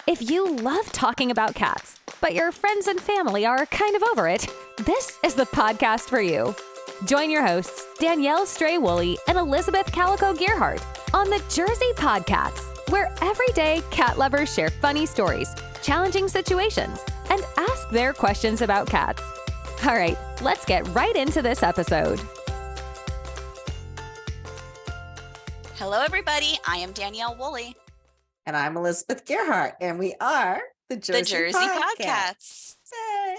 If you love talking about cats, but your friends and family are kind of over it, this is the podcast for you. Join your hosts, Danielle Stray Woolley and Elizabeth Calico Gearhart, on the Jersey Podcats, where everyday cat lovers share funny stories, challenging situations, and ask their questions about cats. All right, let's get right into this episode. Hello, everybody. I am Danielle Woolley. And I'm Elizabeth Gearhart, and we are the Jersey Podcats.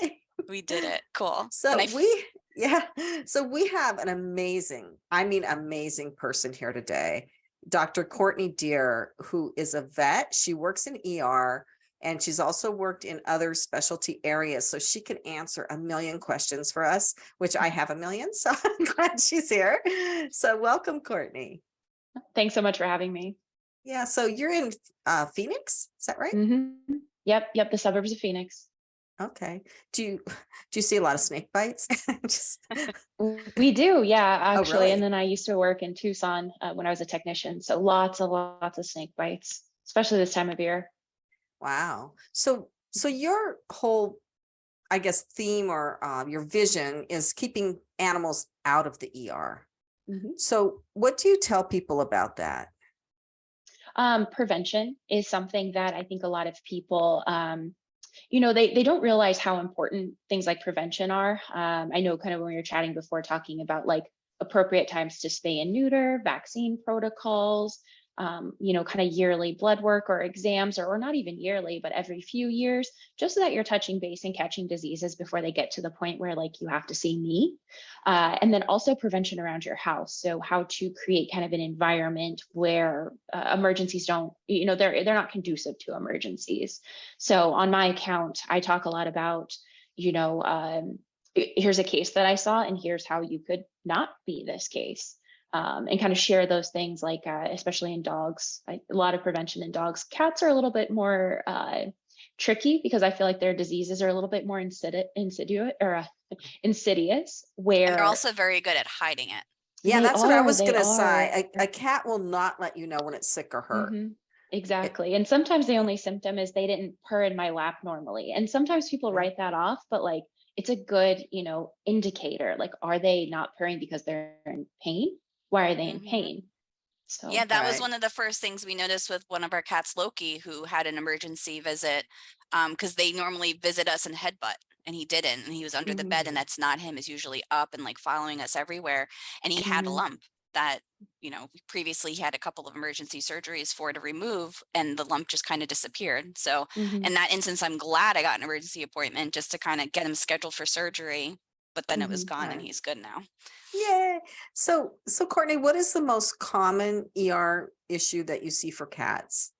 Yay. We did it. Cool. So we have an amazing person here today, Dr. Courtney Deer, who is a vet. She works in ER, and she's also worked in other specialty areas. So she can answer a million questions for us, which I have a million. So I'm glad she's here. So welcome, Courtney. Thanks so much for having me. Yeah. So you're in Phoenix, is that right? Mm-hmm. Yep. The suburbs of Phoenix. Okay. Do you see a lot of snake bites? We do. Yeah, actually. Oh, really? And then I used to work in Tucson when I was a technician. So lots of snake bites, especially this time of year. Wow. So your whole, I guess, theme or your vision is keeping animals out of the ER. Mm-hmm. So what do you tell people about that? Prevention is something that I think a lot of people, they don't realize how important things like prevention are. I know kind of when we were chatting before, talking about like appropriate times to spay and neuter, vaccine protocols, kind of yearly blood work or exams, or not even yearly, but every few years, just so that you're touching base and catching diseases before they get to the point where like you have to see me. And then also prevention around your house. So how to create kind of an environment where emergencies don't, they're not conducive to emergencies. So on my account, I talk a lot about, here's a case that I saw and here's how you could not be this case. And kind of share those things, like especially in dogs, a lot of prevention in dogs. Cats are a little bit more tricky because I feel like their diseases are a little bit more insidious. Where and they're also very good at hiding it. Yeah, that's what I was going to say. A cat will not let you know when it's sick or hurt. Mm-hmm. Exactly. And sometimes the only symptom is they didn't purr in my lap normally. And sometimes people write that off, but like it's a good, indicator. Like, are they not purring because they're in pain? Why are they in pain? So yeah, that was one of the first things we noticed with one of our cats, Loki, who had an emergency visit, because they normally visit us and headbutt, and he didn't, and he was under the bed, and that's not him. Is usually up and like following us everywhere, and he had a lump that previously he had a couple of emergency surgeries for to remove, and the lump just kind of disappeared. So in that instance, I'm glad I got an emergency appointment just to kind of get him scheduled for surgery. But then it was gone, and he's good now. Yay. So Courtney, what is the most common ER issue that you see for cats?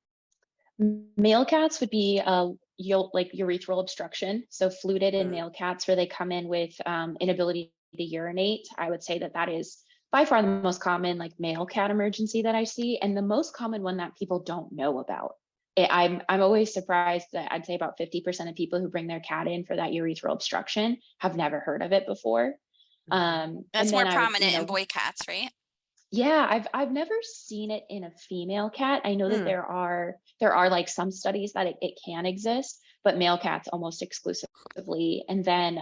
Male cats would be urethral obstruction. So fluted in male cats, where they come in with inability to urinate. I would say that is by far the most common like male cat emergency that I see, and the most common one that people don't know about. I'm always surprised that I'd say about 50% of people who bring their cat in for that urethral obstruction have never heard of it before. That's more prominent in boy cats, right? Yeah, I've never seen it in a female cat. I know that there are like some studies that it can exist, but male cats almost exclusively. And then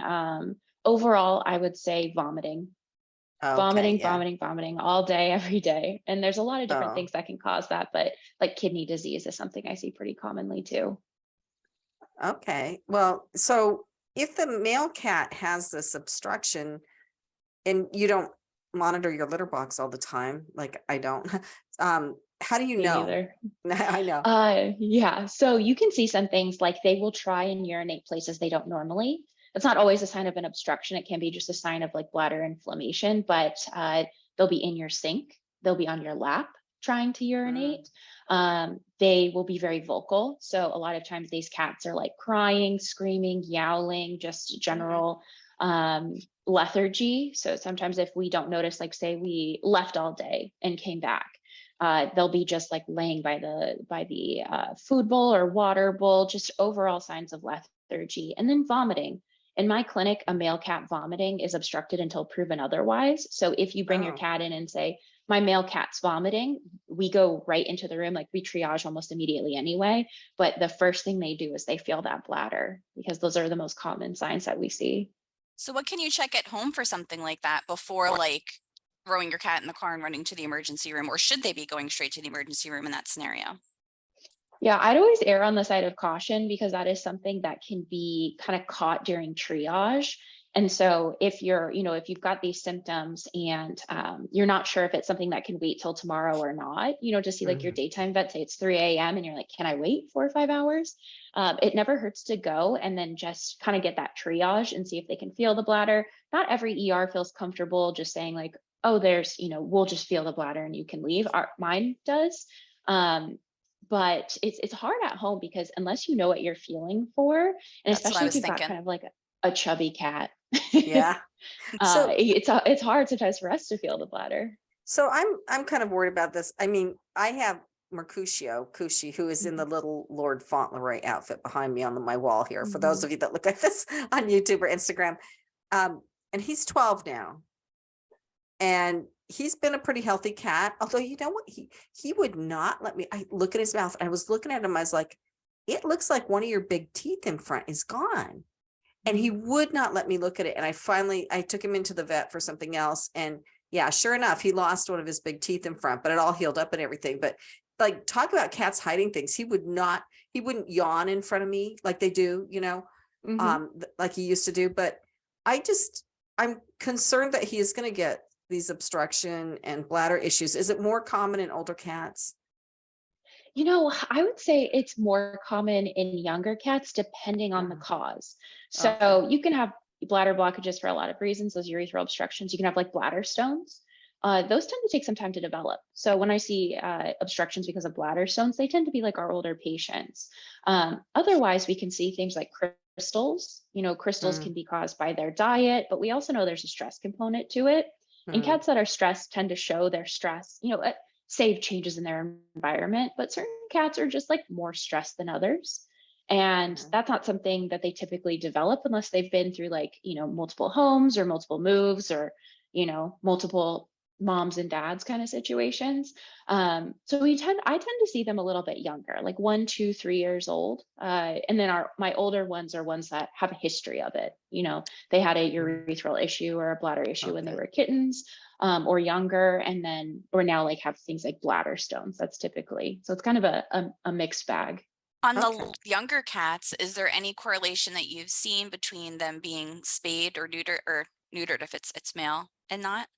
overall, I would say vomiting. Vomiting all day, every day. And there's a lot of different things that can cause that, but like kidney disease is something I see pretty commonly too. Okay. Well, so if the male cat has this obstruction and you don't monitor your litter box all the time, like I don't, how do you know? Neither. I know. Yeah. So you can see some things like they will try and urinate places they don't normally. It's not always a sign of an obstruction. It can be just a sign of like bladder inflammation, but they'll be in your sink. They'll be on your lap trying to urinate. They will be very vocal. So a lot of times these cats are like crying, screaming, yowling, just general lethargy. So sometimes if we don't notice, like say we left all day and came back, they'll be just like laying by the food bowl or water bowl, just overall signs of lethargy. And then vomiting. In my clinic, a male cat vomiting is obstructed until proven otherwise. So if you bring your cat in and say, my male cat's vomiting, we go right into the room, like we triage almost immediately anyway. But the first thing they do is they feel that bladder, because those are the most common signs that we see. So what can you check at home for something like that before like throwing your cat in the car and running to the emergency room, or should they be going straight to the emergency room in that scenario? Yeah, I'd always err on the side of caution, because that is something that can be kind of caught during triage. And so if you're, if you've got these symptoms and you're not sure if it's something that can wait till tomorrow or not, to see like your daytime vet say it's 3 a.m. and you're like, can I wait 4 or 5 hours? It never hurts to go and then just kind of get that triage and see if they can feel the bladder. Not every ER feels comfortable just saying like, oh, there's, we'll just feel the bladder and you can leave. Mine does. But it's hard at home, because unless you know what you're feeling for, and That's what I especially if was you've got thinking. kind of like a chubby cat, Yeah. So it's hard sometimes for us to feel the bladder. So I'm kind of worried about this. I mean, I have Mercutio, Kushi, who is in the little Lord Fauntleroy outfit behind me on my wall here. For those of you that look at this on YouTube or Instagram, and he's 12 now, and he's been a pretty healthy cat. Although, you know what, he would not let me. I look at his mouth. I was looking at him. I was like, it looks like one of your big teeth in front is gone. And he would not let me look at it. And I took him into the vet for something else. And yeah, sure enough, he lost one of his big teeth in front, but it all healed up and everything. But like, talk about cats hiding things. He wouldn't yawn in front of me like they do, like he used to do. But I'm concerned that he is going to get these obstruction and bladder issues. Is it more common in older cats? I would say it's more common in younger cats, depending on the cause. So you can have bladder blockages for a lot of reasons, those urethral obstructions. You can have like bladder stones. Those tend to take some time to develop. So when I see obstructions because of bladder stones, they tend to be like our older patients. Otherwise, we can see things like crystals. Crystals can be caused by their diet, but we also know there's a stress component to it. And cats that are stressed tend to show their stress, save changes in their environment, but certain cats are just like more stressed than others. And that's not something that they typically develop unless they've been through like, multiple homes or multiple moves or, multiple moms and dads kind of situations. So I tend to see them a little bit younger, like 1, 2, 3 years old. And then my older ones are ones that have a history of it. They had a urethral issue or a bladder issue when they were kittens, or younger, or now like have things like bladder stones. That's typically, so it's kind of a mixed bag. On the younger cats, is there any correlation that you've seen between them being spayed or neutered if it's male and not?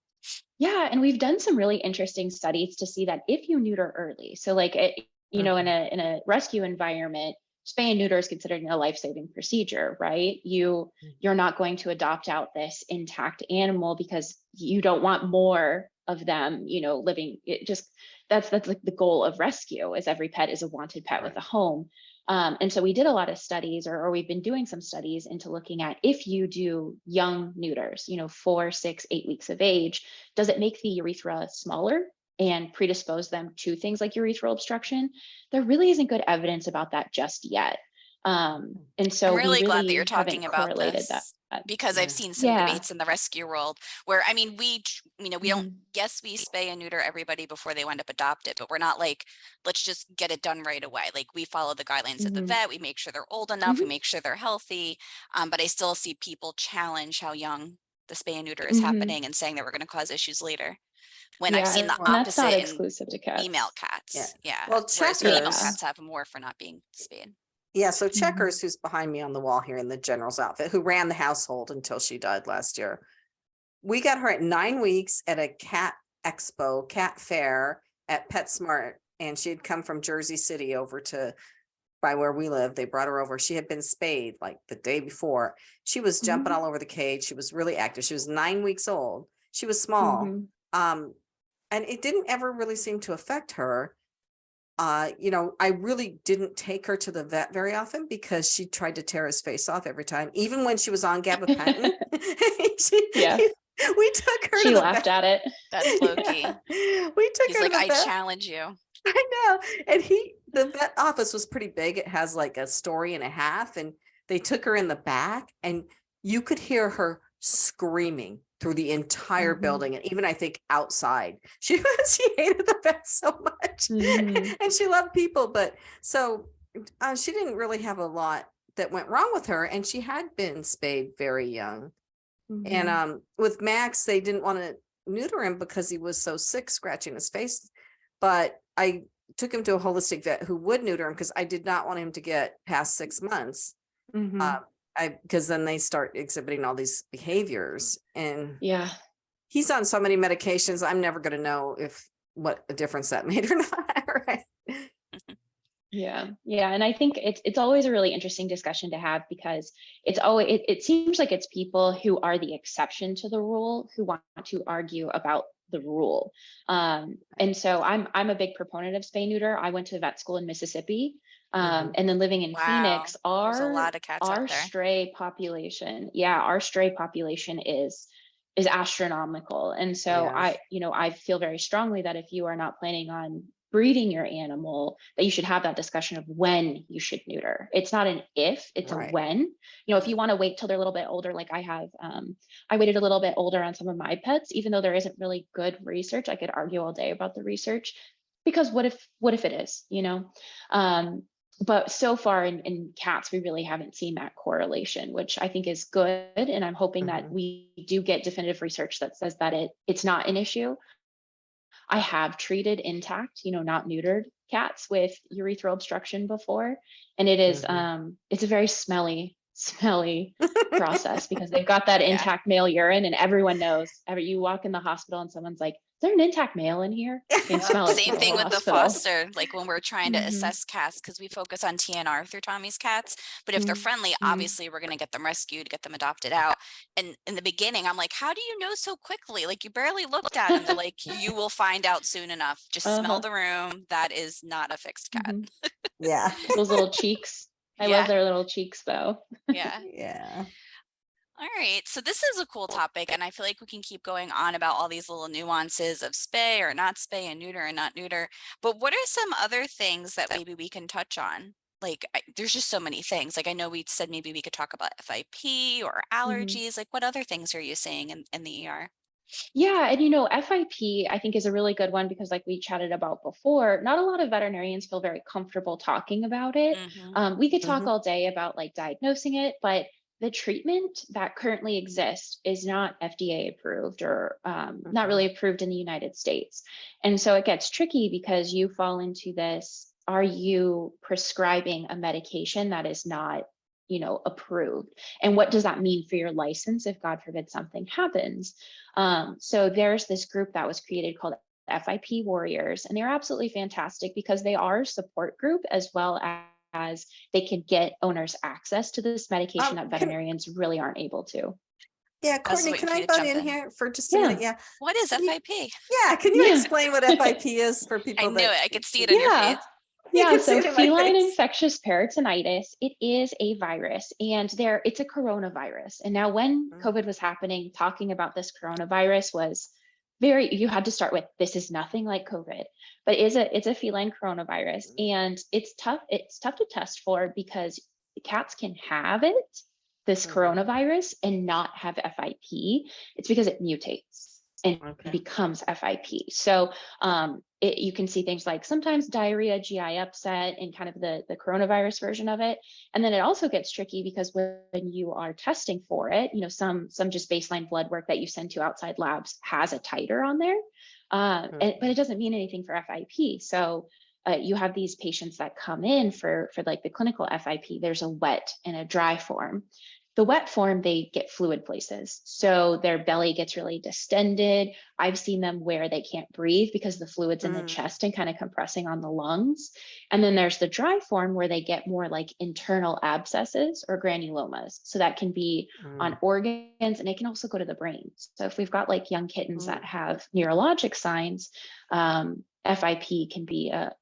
Yeah, and we've done some really interesting studies to see that if you neuter early, so like in a rescue environment, spay and neuter is considered a life-saving procedure, right? You're not going to adopt out this intact animal because you don't want more of them, living. That's like the goal of rescue, is every pet is a wanted pet with a home. And so we did a lot of studies, or we've been doing some studies into looking at, if you do young neuters, 4, 6, 8 weeks of age, does it make the urethra smaller and predispose them to things like urethral obstruction? There really isn't good evidence about that just yet. And so I'm really glad that you're haven't talking about correlated this, that. because I've seen some debates in the rescue world where, I mean, we don't, yes, we spay and neuter everybody before they wind up adopted, but we're not like, let's just get it done right away. Like, we follow the guidelines at the vet, we make sure they're old enough, we make sure they're healthy. But I still see people challenge how young the spay and neuter is happening and saying that we're going to cause issues later. When I've seen the that's not opposite exclusive to cats. female cats. Yeah. Well, whereas female Checkers. cats have more for not being spayed. Yeah, so Checkers, who's behind me on the wall here in the general's outfit, who ran the household until she died last year. We got her at 9 weeks at a cat expo, cat fair at PetSmart, and she had come from Jersey City over to by where we live. They brought her over. She had been spayed like the day before. She was jumping all over the cage. She was really active. She was 9 weeks old. She was small. And it didn't ever really seem to affect her. I really didn't take her to the vet very often because she tried to tear his face off every time, even when she was on gabapentin. We took her. She to the laughed vet. at it. That's Loki. We took He's her like, to the I vet. challenge you. I know. And the vet office was pretty big. It has like a story and a half, and they took her in the back, and you could hear her screaming through the entire building. And even I think outside, she hated the vet so much and she loved people. But so she didn't really have a lot that went wrong with her. And she had been spayed very young. And with Max, they didn't want to neuter him because he was so sick, scratching his face. But I took him to a holistic vet who would neuter him because I did not want him to get past 6 months. Because then they start exhibiting all these behaviors, and he's on so many medications. I'm never going to know what a difference that made or not. Right. Yeah. And I think it's always a really interesting discussion to have, because it seems like it's people who are the exception to the rule who want to argue about the rule. And so I'm a big proponent of spay neuter. I went to vet school in Mississippi. And then living in Phoenix, there's a lot of cats our out there. stray population, our stray population is astronomical. And so I feel very strongly that if you are not planning on breeding your animal, that you should have that discussion of when you should neuter. It's not an if, it's a when. If you want to wait till they're a little bit older, like I have, I waited a little bit older on some of my pets, even though there isn't really good research. I could argue all day about the research, because what if it is, but so far in cats, we really haven't seen that correlation, which I think is good. And I'm hoping that we do get definitive research that says that it's not an issue. I have treated intact, not neutered cats with urethral obstruction before. And it is, it's a very smelly process, because they've got that intact male urine, and everyone knows. You walk in the hospital and someone's like, "Is there an intact male in here?" You smell it. Same thing with the foster, like when we're trying to assess cats, because we focus on TNR through Tommy's cats. But if they're friendly, obviously we're going to get them rescued, get them adopted out. And in the beginning, I'm like, how do you know so quickly? Like, you barely looked at them. They're like, you will find out soon enough. Just smell the room. That is not a fixed cat. Yeah. Those little cheeks. I love their little cheeks, though. Yeah. All right. So this is a cool topic, and I feel like we can keep going on about all these little nuances of spay or not spay, and neuter and not neuter. But what are some other things that maybe we can touch on? Like, there's just so many things. Like, I know we said maybe we could talk about FIP or allergies. Like, what other things are you seeing in the ER? Yeah. And, FIP, I think, is a really good one, because like we chatted about before, not a lot of veterinarians feel very comfortable talking about it. We could talk all day about like diagnosing it, but the treatment that currently exists is not FDA approved, or not really approved in the United States. And so it gets tricky, because you fall into this, are you prescribing a medication that is not approved? And what does that mean for your license if, God forbid, something happens? So there's this group that was created called FIP Warriors, and they're absolutely fantastic, because they are a support group, as well as they can get owners access to this medication that veterinarians really aren't able to. Yeah, Courtney, can I butt in here for just a minute? Yeah. What is FIP? Can you explain what FIP is for people? I knew it. I could see it on your face. Yeah, so feline infectious peritonitis, it is a virus, and it's a coronavirus. And now when COVID was happening, talking about this coronavirus was you had to start with, this is nothing like COVID, but it's a feline coronavirus, and it's tough to test for, because cats can have this coronavirus and not have FIP. It's because it mutates and becomes FIP. So you can see things like sometimes diarrhea, GI upset, and kind of the coronavirus version of it. And then it also gets tricky, because when you are testing for it, some just baseline blood work that you send to outside labs has a titer on there, but it doesn't mean anything for FIP. So you have these patients that come in for like the clinical FIP. There's a wet and a dry form. The wet form, they get fluid places. So their belly gets really distended. I've seen them where they can't breathe because the fluid's in the chest and kind of compressing on the lungs. And then there's the dry form, where they get more like internal abscesses or granulomas. So that can be on organs, and it can also go to the brain. So if we've got like young kittens that have neurologic signs, FIP can be a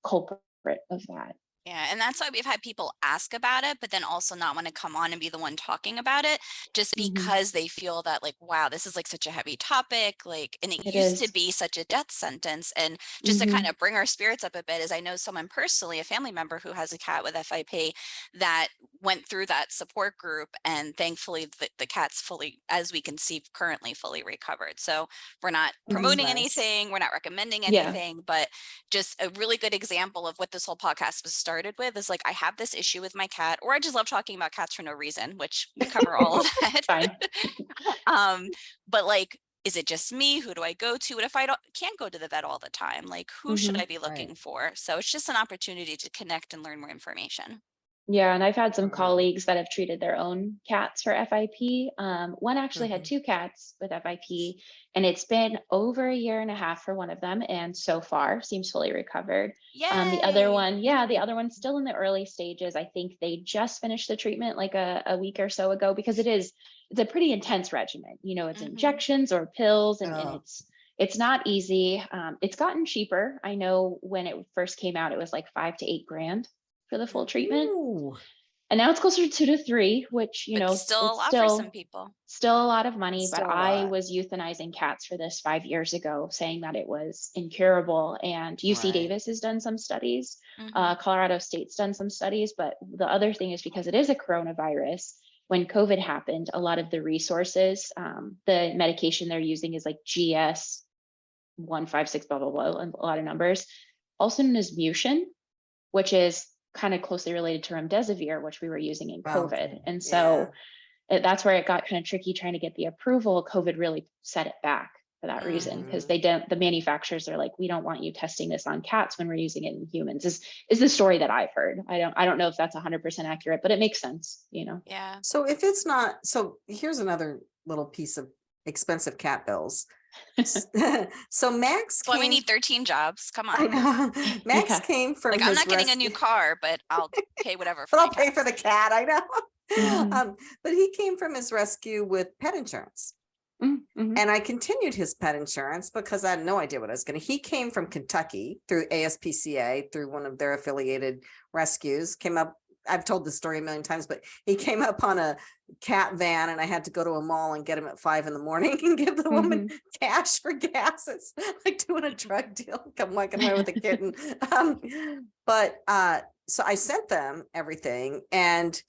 culprit of that. Yeah, and that's why we've had people ask about it, but then also not want to come on and be the one talking about it, just because they feel that like, wow, this is like such a heavy topic, like, and it used to be such a death sentence. And just to kind of bring our spirits up a bit, is I know someone personally, a family member who has a cat with FIP, that went through that support group, and thankfully the cat's fully, as we can see currently, fully recovered. So we're not promoting nice. anything, we're not recommending Yeah. anything, but just a really good example of what this whole podcast was started with is like, I have this issue with my cat, or I just love talking about cats for no reason, which we cover all of that. Fine. But like, is it just me? Who do I go to? And if I can't go to the vet all the time, like, who should I be looking Right. for? So it's just an opportunity to connect and learn more information. Yeah, and I've had some Right. colleagues that have treated their own cats for FIP. One actually had 2 cats with FIP, and it's been over a year and a half for one of them, and so far seems fully recovered. The other one, the other one's still in the early stages. I think they just finished the treatment like a week or so ago, because it's a pretty intense regimen. You know, it's injections or pills, and it's not easy. It's gotten cheaper. I know when it first came out, it was like $5,000 to $8,000 for the full treatment. Ooh. And now it's closer to 2 to 3, which, you But know, still a it's lot for some people. still a lot of money. But Still a I lot. was euthanizing cats for this 5 years ago, saying that it was incurable. And UC Right. Davis has done some studies. Colorado State's done some studies. But the other thing is, because it is a coronavirus, when COVID happened, a lot of the resources, the medication they're using is like GS 156, blah, blah, blah, and a lot of numbers, also known as Mution, which is kind of closely related to remdesivir, which we were using in COVID. Okay. And so that's where it got kind of tricky trying to get the approval. COVID really set it back for that reason, because the manufacturers are like, we don't want you testing this on cats when we're using it in humans, is the story that I've heard. I don't know if that's 100% accurate, but it makes sense, you know? Yeah. So if it's not, so here's another little piece of expensive cat bills. So Max Well, we came, need 13 jobs. Come I on. know, Max Yeah. came from Like, his I'm not getting a rescue. new car, but I'll pay whatever for But I'll my pay for the cats. cat, I know. Mhm. But he came from his rescue with pet insurance. Mhm. And I continued his pet insurance because I had no idea what I was going to. He came from Kentucky through ASPCA, through one of their affiliated rescues, came up. I've told this story a million times, but he came up on a cat van, and I had to go to a mall and get him at 5 a.m. and give the woman cash for gas. It's like doing a drug deal. Come walking away with a kitten. So I sent them everything, and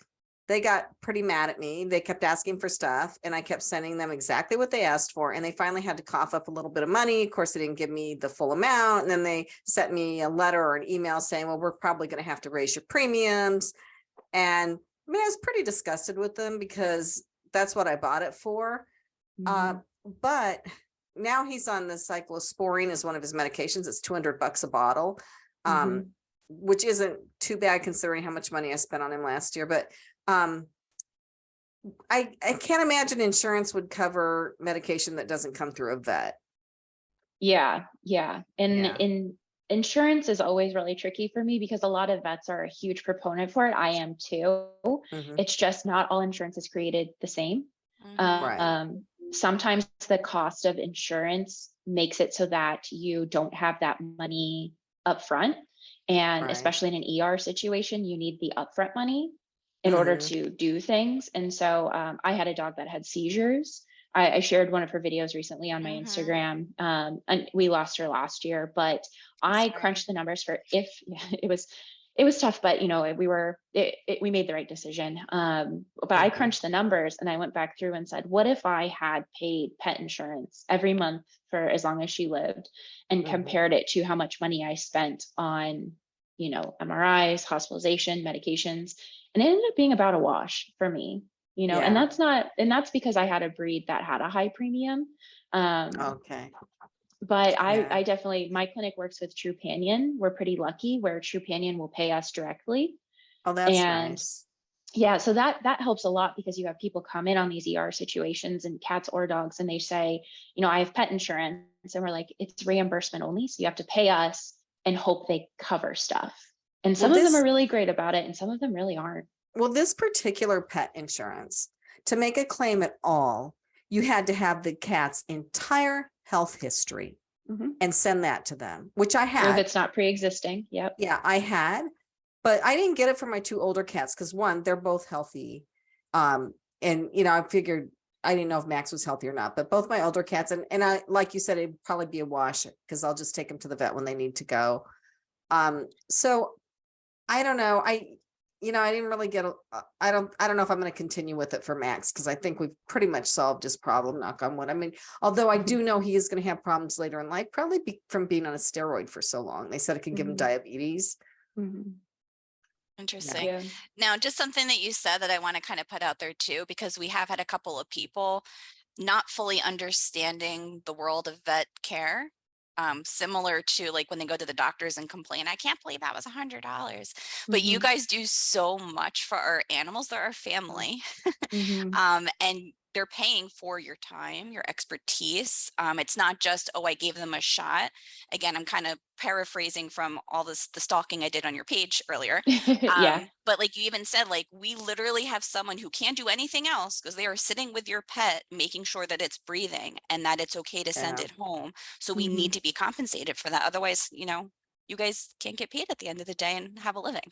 they got pretty mad at me. They kept asking for stuff, and I kept sending them exactly what they asked for. And they finally had to cough up a little bit of money. Of course, they didn't give me the full amount. And then they sent me a letter or an email saying, well, we're probably going to have to raise your premiums. And I mean, I was pretty disgusted with them because that's what I bought it for. But now he's on the cyclosporine as one of his medications. It's $200 a bottle, which isn't too bad considering how much money I spent on him last year. But I can't imagine insurance would cover medication that doesn't come through a vet. Yeah. And Yeah. in insurance is always really tricky for me, because a lot of vets are a huge proponent for it. I am too. It's just not all insurance is created the same. Right. Sometimes the cost of insurance makes it so that you don't have that money up front. And Right. especially in an ER situation, you need the upfront money in order to do things. And so I had a dog that had seizures. I shared one of her videos recently on my Instagram, and we lost her last year, but I crunched the numbers for it was tough, but you know, we made the right decision. But I crunched the numbers, and I went back through and said, what if I had paid pet insurance every month for as long as she lived, and compared it to how much money I spent on, you know, MRIs, hospitalization, medications, and it ended up being about a wash for me. You know, and that's because I had a breed that had a high premium. Okay. But I definitely, my clinic works with Trupanion. We're pretty lucky where Trupanion will pay us directly. Oh, that's And nice. yeah, so that helps a lot, because you have people come in on these ER situations, and cats or dogs, and they say, you know, I have pet insurance, and we're like, it's reimbursement only. So you have to pay us and hope they cover stuff. And some of them are really great about it, and some of them really aren't. Well, this particular pet insurance, to make a claim at all, you had to have the cat's entire health history and send that to them, which I had. If it's not pre-existing. Yep. Yeah, I had, but I didn't get it for my 2 older cats because, one, they're both healthy. And, you know, I figured, I didn't know if Max was healthy or not, but both my older cats, and I, like you said, it'd probably be a wash because I'll just take them to the vet when they need to go. So I don't know. I didn't really get, I don't know if I'm going to continue with it for Max, because I think we've pretty much solved his problem, knock on wood. I mean, although I do know he is going to have problems later in life, probably from being on a steroid for so long. They said it can give him diabetes. Interesting. Yeah. Now, just something that you said that I want to kind of put out there too, because we have had a couple of people not fully understanding the world of vet care. Similar to like when they go to the doctors and complain, I can't believe that was $100. But you guys do so much for our animals. They're our family. And they're paying for your time, your expertise. It's not just, oh, I gave them a shot. Again, I'm kind of paraphrasing from all the stalking I did on your page earlier. Yeah. But like you even said, like we literally have someone who can't do anything else because they are sitting with your pet, making sure that it's breathing and that it's okay to send it home. So we need to be compensated for that. Otherwise, you guys can't get paid at the end of the day and have a living.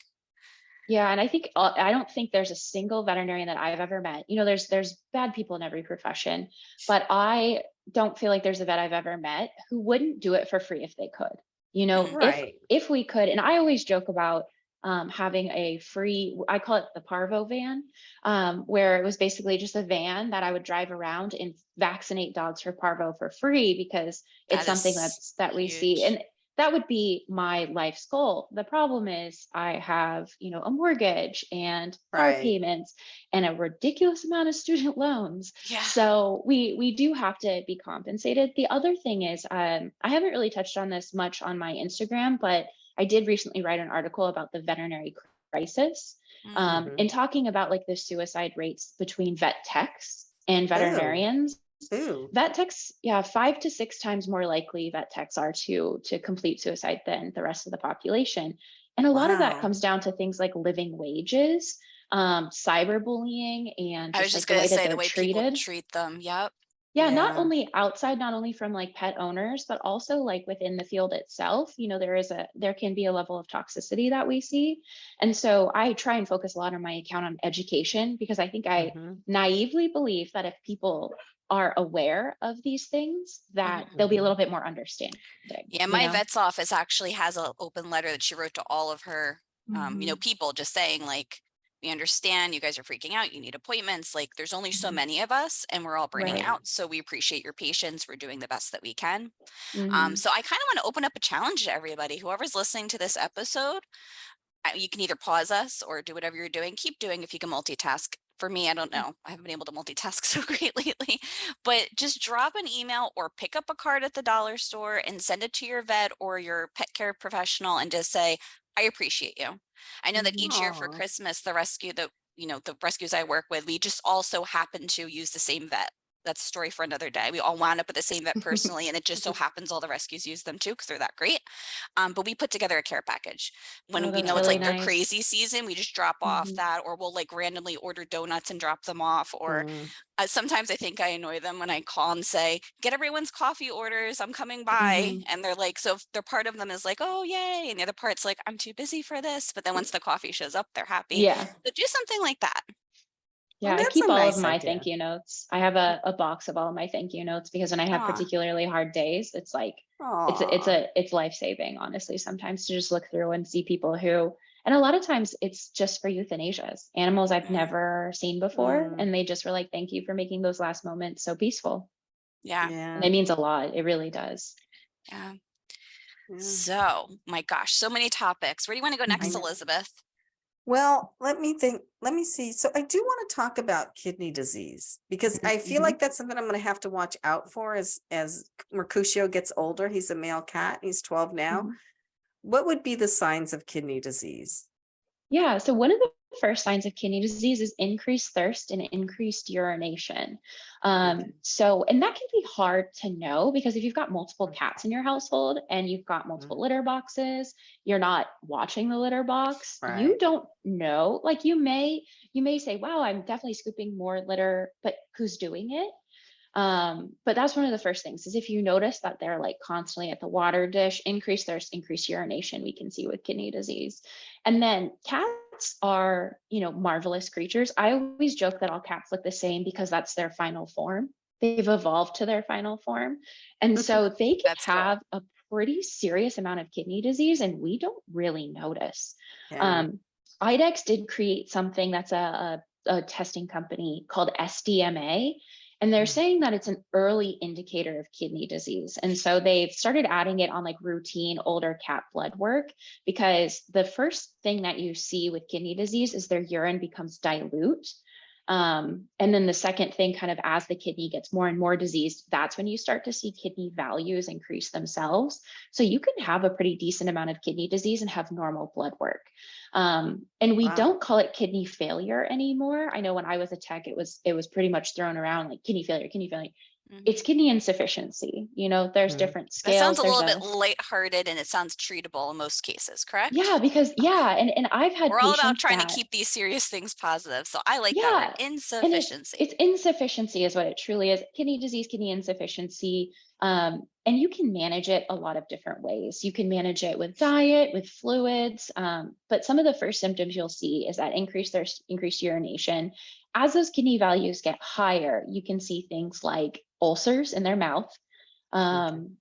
Yeah. And I think, I don't think there's a single veterinarian that I've ever met. There's bad people in every profession, but I don't feel like there's a vet I've ever met who wouldn't do it for free if they could, Right. if we could. And I always joke about having a free, I call it the parvo van, where it was basically just a van that I would drive around and vaccinate dogs for parvo for free, because it's something that we see. And that would be my life's goal. The problem is I have, a mortgage and car payments and a ridiculous amount of student loans. Yeah. So we do have to be compensated. The other thing is, I haven't really touched on this much on my Instagram, but I did recently write an article about the veterinary crisis, and talking about like the suicide rates between vet techs and veterinarians. Vet techs, 5 to 6 times more likely vet techs are to complete suicide than the rest of the population. And a lot of that comes down to things like living wages, cyberbullying, and just like the way people treat them. Yep. Yeah, not only outside, not only from like pet owners, but also like within the field itself, there can be a level of toxicity that we see. And so I try and focus a lot on my account on education, because I think I naively believe that if people are aware of these things, that they'll be a little bit more understanding. Yeah, my vet's office actually has an open letter that she wrote to all of her, people, just saying like, we understand you guys are freaking out. You need appointments. Like there's only so many of us and we're all burning out. So we appreciate your patience. We're doing the best that we can. So I kind of want to open up a challenge to everybody. Whoever's listening to this episode, you can either pause us or do whatever you're doing. Keep doing if you can multitask. For me, I don't know. I haven't been able to multitask so great lately, but just drop an email or pick up a card at the dollar store and send it to your vet or your pet care professional and just say, I appreciate you. I know that each year for Christmas, the rescues I work with, we just also happen to use the same vet. That's a story for another day. We all wound up with the same vet personally, and it just so happens all the rescues use them too because they're that great. But we put together a care package. When we know it's like their crazy season, we just drop off that, or we'll like randomly order donuts and drop them off. Or sometimes I think I annoy them when I call and say, get everyone's coffee orders, I'm coming by. And they're like, so they're part of them is like, oh, yay. And the other part's like, I'm too busy for this. But then once the coffee shows up, they're happy. Yeah. So do something like that. Yeah, I keep all of my thank you notes. I have a box of all of my thank you notes, because when I have particularly hard days, it's like it's life-saving, honestly, sometimes, to just look through and see people who, and a lot of times it's just for euthanasias, animals I've never seen before, and they just were like, thank you for making those last moments so peaceful. Yeah. And it means a lot. It really does. Yeah. So, my gosh, so many topics. Where do you want to go next, Elizabeth? Well, let me see. So I do want to talk about kidney disease, because I feel like that's something I'm going to have to watch out for as Mercutio gets older. He's a male cat. He's 12 now. What would be the signs of kidney disease? Yeah, so one of the first signs of kidney disease is increased thirst and increased urination. So, and that can be hard to know, because if you've got multiple cats in your household and you've got multiple litter boxes, you're not watching the litter box, you don't know. Like you may say, wow, I'm definitely scooping more litter, but who's doing it? But that's one of the first things, is if you notice that they're like constantly at the water dish, increased thirst, increased urination, we can see with kidney disease. And then cats are, marvelous creatures. I always joke that all cats look the same because that's their final form. They've evolved to their final form. And so they can have a pretty serious amount of kidney disease and we don't really notice. IDEXX did create something that's a testing company called SDMA, and they're saying that it's an early indicator of kidney disease. And so they've started adding it on like routine older cat blood work, because the first thing that you see with kidney disease is their urine becomes dilute. And then the second thing, kind of as the kidney gets more and more diseased, that's when you start to see kidney values increase themselves. So you can have a pretty decent amount of kidney disease and have normal blood work. And we don't call it kidney failure anymore. I know when I was a tech, it was pretty much thrown around like kidney failure. It's kidney insufficiency. There's different scales. That sounds a little bit lighthearted, and it sounds treatable in most cases, correct? Yeah, because and I've had we're all about trying that, to keep these serious things positive. So I like that word, insufficiency. It's insufficiency is what it truly is. Kidney disease, kidney insufficiency. And you can manage it a lot of different ways. You can manage it with diet, with fluids. But some of the first symptoms you'll see is that increased urination. As those kidney values get higher, you can see things like ulcers in their mouth.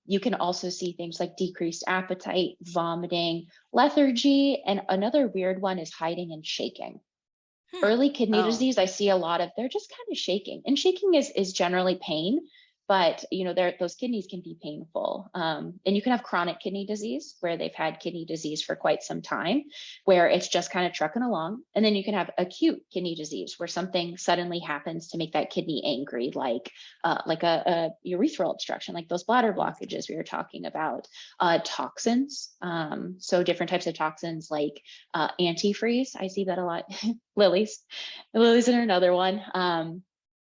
You can also see things like decreased appetite, vomiting, lethargy, and another weird one is hiding and shaking. Early kidney disease, I see a lot of, they're just kind of shaking, and shaking is generally pain, but those kidneys can be painful. And you can have chronic kidney disease where they've had kidney disease for quite some time, where it's just kind of trucking along. And then you can have acute kidney disease where something suddenly happens to make that kidney angry, like a urethral obstruction, like those bladder blockages we were talking about. Toxins, so different types of toxins like antifreeze. I see that a lot. Lilies are another one.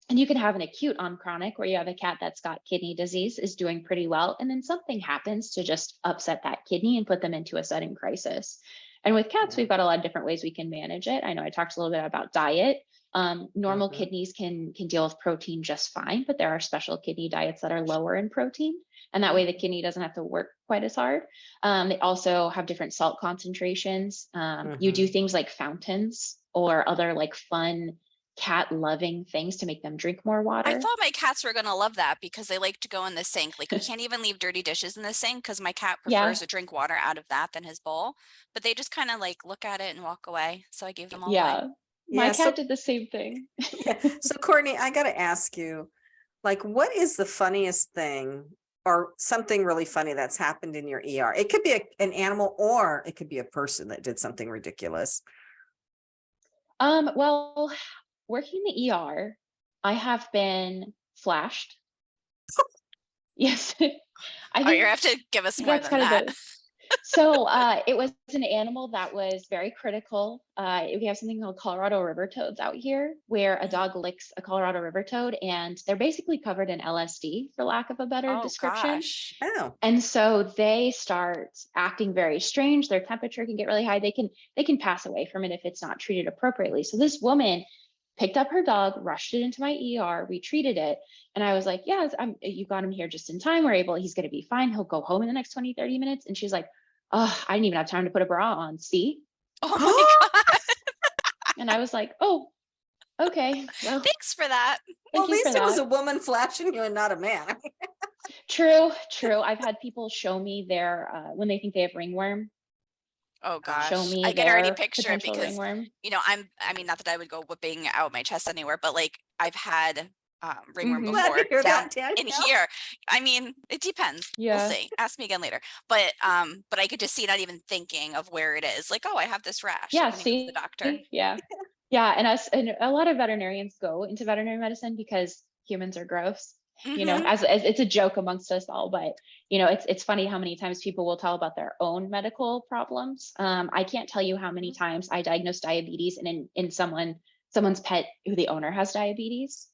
And you can have an acute on chronic where you have a cat that's got kidney disease, is doing pretty well, and then something happens to just upset that kidney and put them into a sudden crisis. And with cats, we've got a lot of different ways we can manage it. I know I talked a little bit about diet. Normal kidneys can deal with protein just fine, but there are special kidney diets that are lower in protein, and that way the kidney doesn't have to work quite as hard. They also have different salt concentrations. You do things like fountains or other like fun cat loving things to make them drink more water. I thought my cats were going to love that because they like to go in the sink. Like you can't even leave dirty dishes in the sink because my cat prefers to drink water out of that than his bowl, but they just kind of like look at it and walk away. So I gave them all away. My cat did the same thing. So Courtney, I got to ask you, like, what is the funniest thing or something really funny that's happened in your ER? It could be an animal, or it could be a person that did something ridiculous. Well, working in the ER, I have been flashed. Yes. You have to give us more than that. So it was an animal that was very critical. We have something called Colorado river toads out here, where a dog licks a Colorado river toad and they're basically covered in LSD, for lack of a better description. Gosh. And so they start acting very strange. Their temperature can get really high. They can pass away from it if it's not treated appropriately. So this woman picked up her dog, rushed it into my ER, we treated it. And I was like, yeah, you got him here just in time. He's going to be fine. He'll go home in the next 20, 30 minutes. And she's like, oh, I didn't even have time to put a bra on. See? Oh my God. And I was like, oh, okay. Well, thanks for that. Well, at least it was a woman flashing you and not a man. True. I've had people show me their, when they think they have ringworm. Oh gosh, show me I can already picture it because ringworm. not that I would go whipping out my chest anywhere, but like I've had ringworm Glad to before hear that, in here. I mean, it depends. Yeah. We'll see. Ask me again later. But I could just see, not even thinking of where it is. Like, oh, I have this rash. Yeah, see the doctor. Yeah. Yeah. And a lot of veterinarians go into veterinary medicine because humans are gross. As it's a joke amongst us all, but it's funny how many times people will tell about their own medical problems. I can't tell you how many times I diagnosed diabetes and in someone's pet who the owner has diabetes.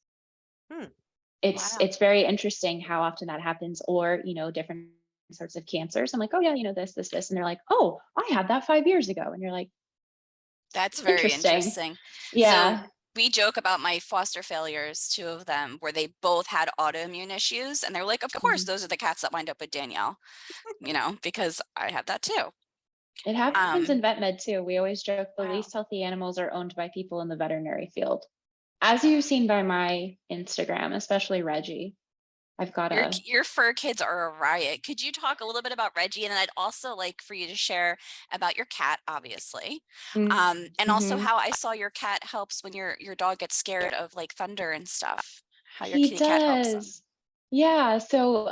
It's very interesting how often that happens, or different sorts of cancers. I'm like, oh yeah, this, and they're like, oh, I had that 5 years ago, and you're like, that's very interesting. Yeah. So, we joke about my foster failures, 2 of them, where they both had autoimmune issues. And they're like, of course, those are the cats that wind up with Danielle, because I have that too. It happens in vet med too. We always joke the least healthy animals are owned by people in the veterinary field. As you've seen by my Instagram, especially Reggie. I've got Your fur kids are a riot. Could you talk a little bit about Reggie? And I'd also like for you to share about your cat, obviously. And also how I saw your cat helps when your dog gets scared of like thunder and stuff. How your He kitty cat helps them. does. Yeah. So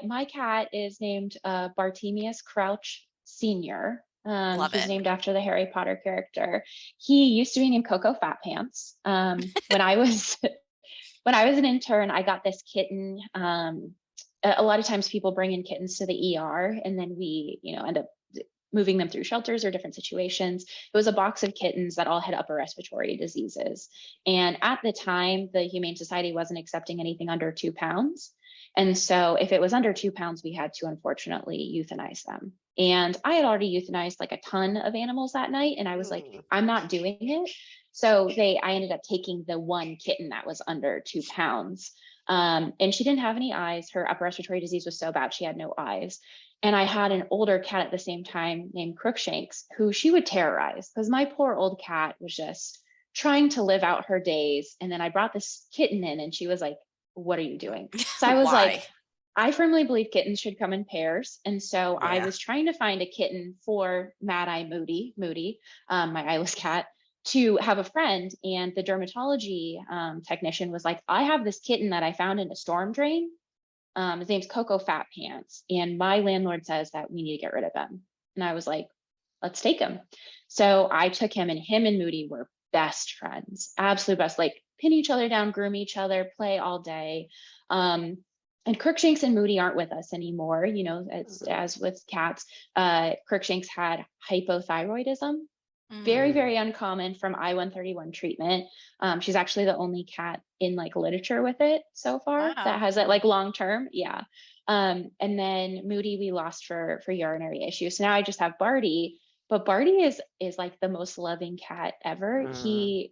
my cat is named Bartemius Crouch Sr. Love He's it. named after the Harry Potter character. He used to be named Coco Fat Pants. When I was when I was an intern, I got this kitten. A lot of times people bring in kittens to the ER and then we, end up moving them through shelters or different situations. It was a box of kittens that all had upper respiratory diseases. And at the time, the Humane Society wasn't accepting anything under 2 pounds. And so if it was under 2 pounds, we had to unfortunately euthanize them. And I had already euthanized like a ton of animals that night. And I was like, I'm not doing it. So I ended up taking the one kitten that was under 2 pounds. And she didn't have any eyes. Her upper respiratory disease was so bad, she had no eyes. And I had an older cat at the same time named Crookshanks, who she would terrorize because my poor old cat was just trying to live out her days. And then I brought this kitten in and she was like, what are you doing? So I was like, I firmly believe kittens should come in pairs. And so I was trying to find a kitten for Mad Eye Moody, my eyeless cat, to have a friend. And the dermatology technician was like, I have this kitten that I found in a storm drain. His name's Coco Fat Pants. And my landlord says that we need to get rid of him. And I was like, let's take him. So I took him, and him and Moody were best friends, absolute best, like pin each other down, groom each other, play all day. And Crookshanks and Moody aren't with us anymore. As with cats, Crookshanks had hypothyroidism. Very, very uncommon from I-131 treatment. She's actually the only cat in like literature with it so far that has it like long term. Yeah. And then Moody we lost for urinary issues. So now I just have Barty, but Barty is like the most loving cat ever.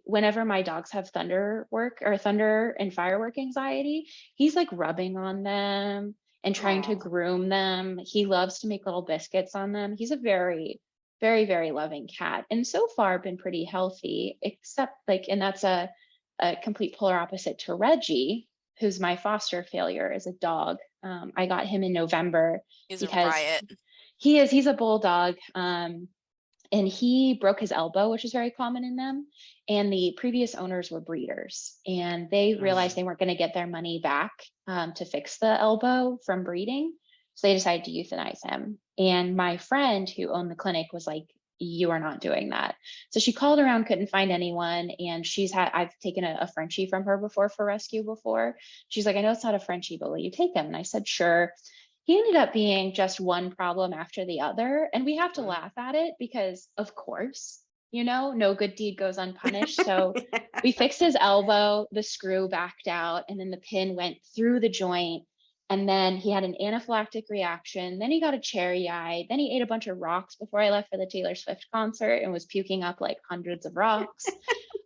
Whenever my dogs have thunder and firework anxiety, he's like rubbing on them and trying to groom them. He loves to make little biscuits on them. He's a very, very, very loving cat, and so far been pretty healthy, except and that's a complete polar opposite to Reggie, who's my foster failure as a dog. I got him in November because a riot. He's a bulldog. And he broke his elbow, which is very common in them. And the previous owners were breeders, and they realized they weren't going to get their money back to fix the elbow from breeding. So they decided to euthanize him. And my friend who owned the clinic was like, you are not doing that. So she called around, couldn't find anyone. And I've taken a Frenchie from her before for rescue before. She's like, I know it's not a Frenchie, but will you take him? And I said, sure. He ended up being just one problem after the other. And we have to laugh at it because, of course, no good deed goes unpunished. So we fixed his elbow, the screw backed out, and then the pin went through the joint. And then he had an anaphylactic reaction. Then he got a cherry eye. Then he ate a bunch of rocks before I left for the Taylor Swift concert and was puking up like hundreds of rocks.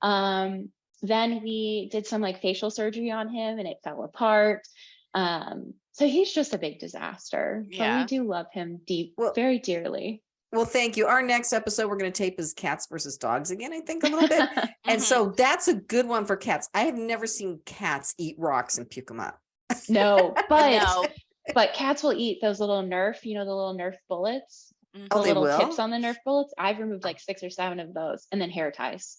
Then we did some like facial surgery on him and it fell apart. So he's just a big disaster. But we do love him very dearly. Well, thank you. Our next episode, we're going to tape is cats versus dogs again, I think, a little bit. And so that's a good one for cats. I have never seen cats eat rocks and puke them up. No, but cats will eat those little Nerf, the little Nerf bullets, the little tips on the Nerf bullets. I've removed like 6 or 7 of those, and then hair ties.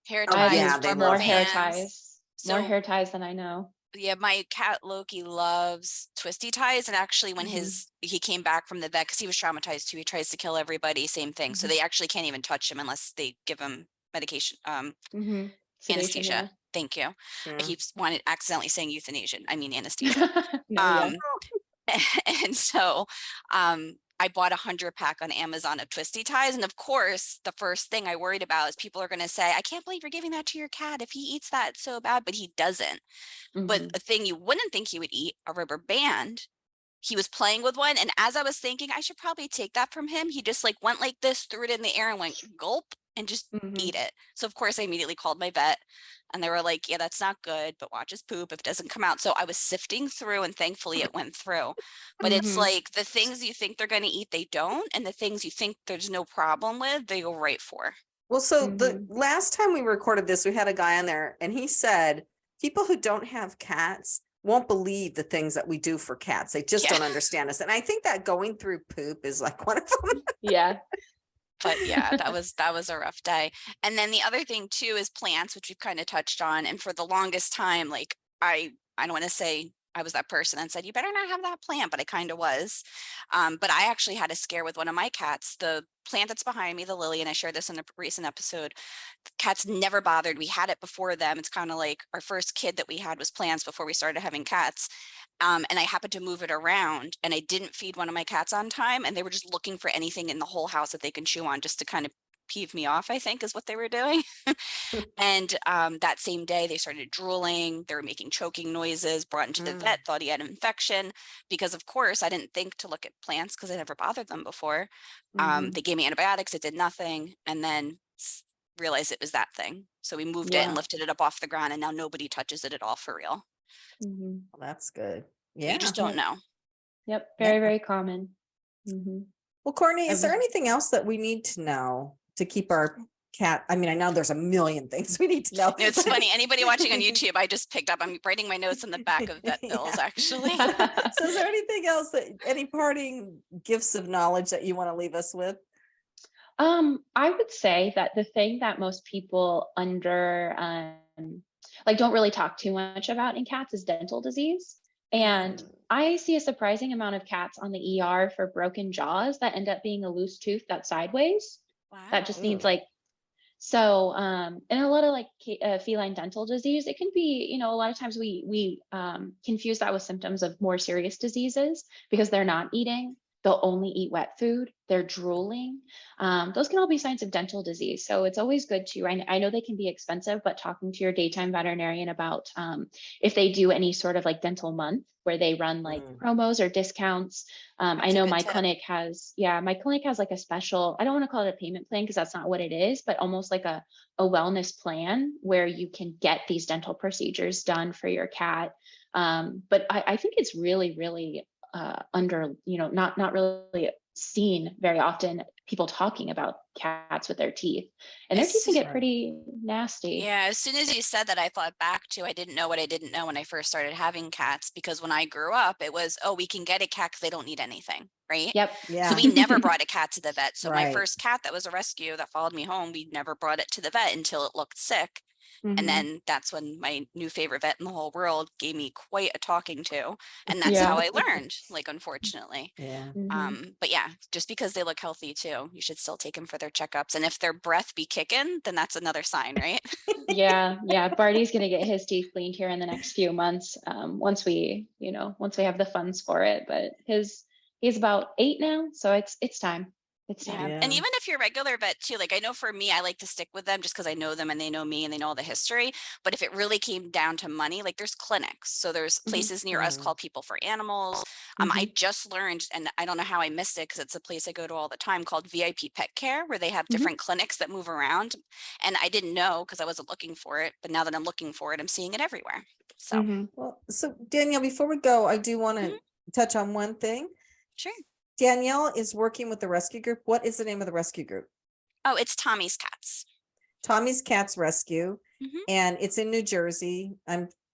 Hair ties, more hair ties, more hair ties than I know. Yeah, my cat Loki loves twisty ties, and actually when he came back from the vet because he was traumatized too, he tries to kill everybody, same thing. So they actually can't even touch him unless they give him medication, anesthesia. Yeah. Thank you. I keep accidentally saying euthanasia. I mean anesthesia. And so I bought a 100-pack on Amazon of twisty ties. And of course, the first thing I worried about is people are going to say, I can't believe you're giving that to your cat. If he eats that, it's so bad, but he doesn't. But a thing you wouldn't think he would eat, a rubber band. He was playing with one. And as I was thinking, I should probably take that from him, he just like went like this, threw it in the air and went gulp and just eat it. So of course I immediately called my vet and they were like, yeah, that's not good, but watch his poop if it doesn't come out. So I was sifting through and thankfully it went through. But it's like the things you think they're going to eat, they don't. And the things you think there's no problem with, they go right for. Well, so the last time we recorded this, we had a guy on there and he said, people who don't have cats won't believe the things that we do for cats. They just don't understand us. And I think that going through poop is like one of them. Yeah. But yeah, that was a rough day. And then the other thing too is plants, which we've kind of touched on. And for the longest time, like I don't want to say I was that person and said, you better not have that plant, but I kind of was. But I actually had a scare with one of my cats. The plant that's behind me, the lily, and I shared this in a recent episode, cats never bothered. We had it before them. It's kind of like our first kid that we had was plants before we started having cats. And I happened to move it around and I didn't feed one of my cats on time. And they were just looking for anything in the whole house that they can chew on just to kind of peeve me off, I think is what they were doing. And that same day they started drooling. They were making choking noises, brought into the vet, thought he had an infection because of course I didn't think to look at plants because I never bothered them before. They gave me antibiotics. It did nothing. And then realized it was that thing. So we moved it and lifted it up off the ground and now nobody touches it at all for real. Well, that's good. Yeah. You just don't know. Yep. Very, very common. Well, Courtney, is there anything else that we need to know to keep our cat? I mean, I know there's a million things we need to know. It's funny. Anybody watching on YouTube, I just picked up, I'm writing my notes in the back of vet bills, actually. So is there anything else any parting gifts of knowledge that you want to leave us with? I would say that the thing that most people don't really talk too much about in cats is dental disease. And I see a surprising amount of cats on the ER for broken jaws that end up being a loose tooth that's sideways. Wow. That just needs and a lot of feline dental disease, it can be, a lot of times we confuse that with symptoms of more serious diseases because they're not eating. They'll only eat wet food. They're drooling. Those can all be signs of dental disease. So it's always good to, I know they can be expensive, but talking to your daytime veterinarian about if they do any sort of like dental month where they run like promos or discounts. I know my clinic has like a special, I don't want to call it a payment plan because that's not what it is, but almost like a wellness plan where you can get these dental procedures done for your cat. But I think it's really, really not really seen very often, people talking about cats with their teeth, and their teeth can get pretty nasty. Yeah, as soon as you said that, I thought back to, I didn't know what I didn't know when I first started having cats, because when I grew up, it was, we can get a cat because they don't need anything, right? Yep. Yeah. So we never brought a cat to the vet. So my first cat that was a rescue that followed me home, we never brought it to the vet until it looked sick. And then that's when my new favorite vet in the whole world gave me quite a talking to. And that's how I learned, unfortunately. Yeah. But yeah, just because they look healthy too, you should still take them for their checkups. And if their breath be kicking, then that's another sign, right? Yeah. Barty's going to get his teeth cleaned here in the next few months. Once we have the funds for it, but he's about 8 now. So it's time. It's time. Yeah. And even if you're a regular vet too, I know for me, I like to stick with them just because I know them and they know me and they know all the history. But if it really came down to money, there's clinics. So there's places near us called People for Animals. I just learned, and I don't know how I missed it because it's a place I go to all the time, called VIP Pet Care, where they have different clinics that move around. And I didn't know because I wasn't looking for it. But now that I'm looking for it, I'm seeing it everywhere. So, so Danielle, before we go, I do want to touch on one thing. Sure. Danielle is working with the rescue group. What is the name of the rescue group? Oh, it's Tommy's Cats. Tommy's Cats Rescue. And it's in New Jersey.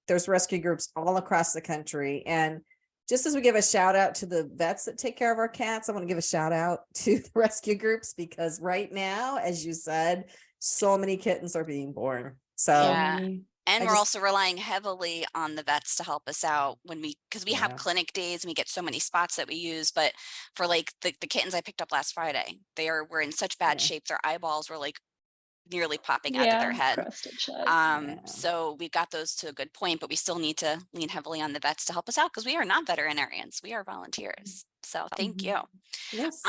There's rescue groups all across the country. And just as we give a shout out to the vets that take care of our cats, I want to give a shout out to the rescue groups, because right now, as you said, so many kittens are being born. So And we're also relying heavily on the vets to help us out because we have clinic days and we get so many spots that we use. But for the kittens I picked up last Friday, were in such bad shape. Their eyeballs were nearly popping out of their head. So we got those to a good point, but we still need to lean heavily on the vets to help us out because we are not veterinarians. We are volunteers. So thank you. Yes.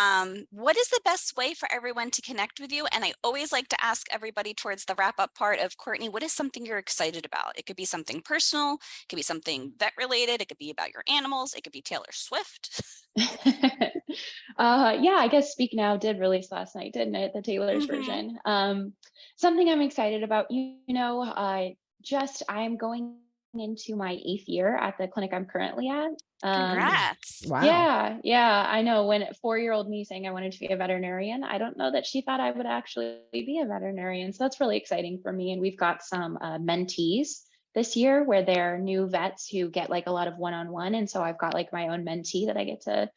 What is the best way for everyone to connect with you? And I always like to ask everybody towards the wrap up part of, Courtney, what is something you're excited about? It could be something personal. It could be something vet related. It could be about your animals. It could be Taylor Swift. I guess Speak Now did release last night, didn't it? The Taylor's version. Something I'm excited about, I'm going into my 8th year at the clinic I'm currently at. Congrats. Wow. Yeah. I know, when 4-year-old me saying I wanted to be a veterinarian, I don't know that she thought I would actually be a veterinarian. So that's really exciting for me. And we've got some mentees this year where they're new vets who get like a lot of one-on-one. And so I've got like my own mentee that I get to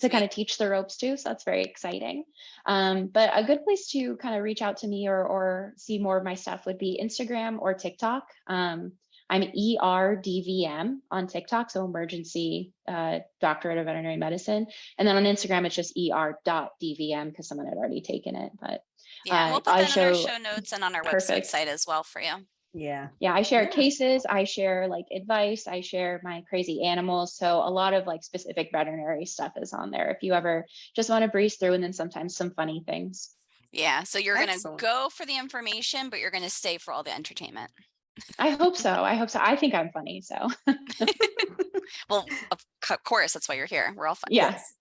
kind of teach the ropes to. So that's very exciting. But a good place to kind of reach out to me or see more of my stuff would be Instagram or TikTok. I'm ERDVM on TikTok, so emergency doctorate of veterinary medicine. And then on Instagram, it's just ER.DVM because someone had already taken it. But yeah, we'll put that on our show notes and on our website site as well for you. Yeah. Yeah, I share cases, I share like advice, I share my crazy animals. So a lot of like specific veterinary stuff is on there if you ever just want to breeze through, and then sometimes some funny things. Yeah, so you're going to go for the information, but you're going to stay for all the entertainment. I hope so. I think I'm funny, so. Well, of course, that's why you're here. We're all funny. Yes.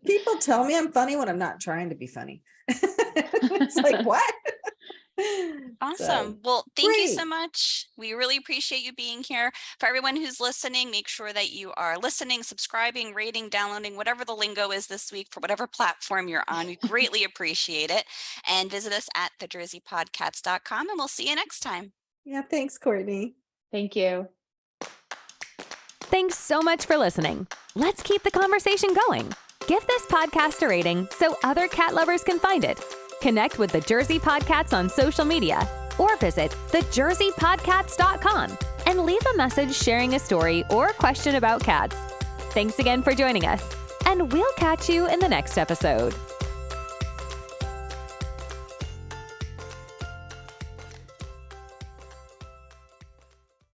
People tell me I'm funny when I'm not trying to be funny. It's like, what? Awesome. So, well, thank you so much. We really appreciate you being here. For everyone who's listening, make sure that you are listening, subscribing, rating, downloading, whatever the lingo is this week for whatever platform you're on. We greatly appreciate it. And visit us at thejerseypodcats.com, and we'll see you next time. Yeah, thanks, Courtney. Thank you. Thanks so much for listening. Let's keep the conversation going. Give this podcast a rating so other cat lovers can find it. Connect with the Jersey Podcats on social media or visit thejerseypodcats.com and leave a message sharing a story or question about cats. Thanks again for joining us, and we'll catch you in the next episode.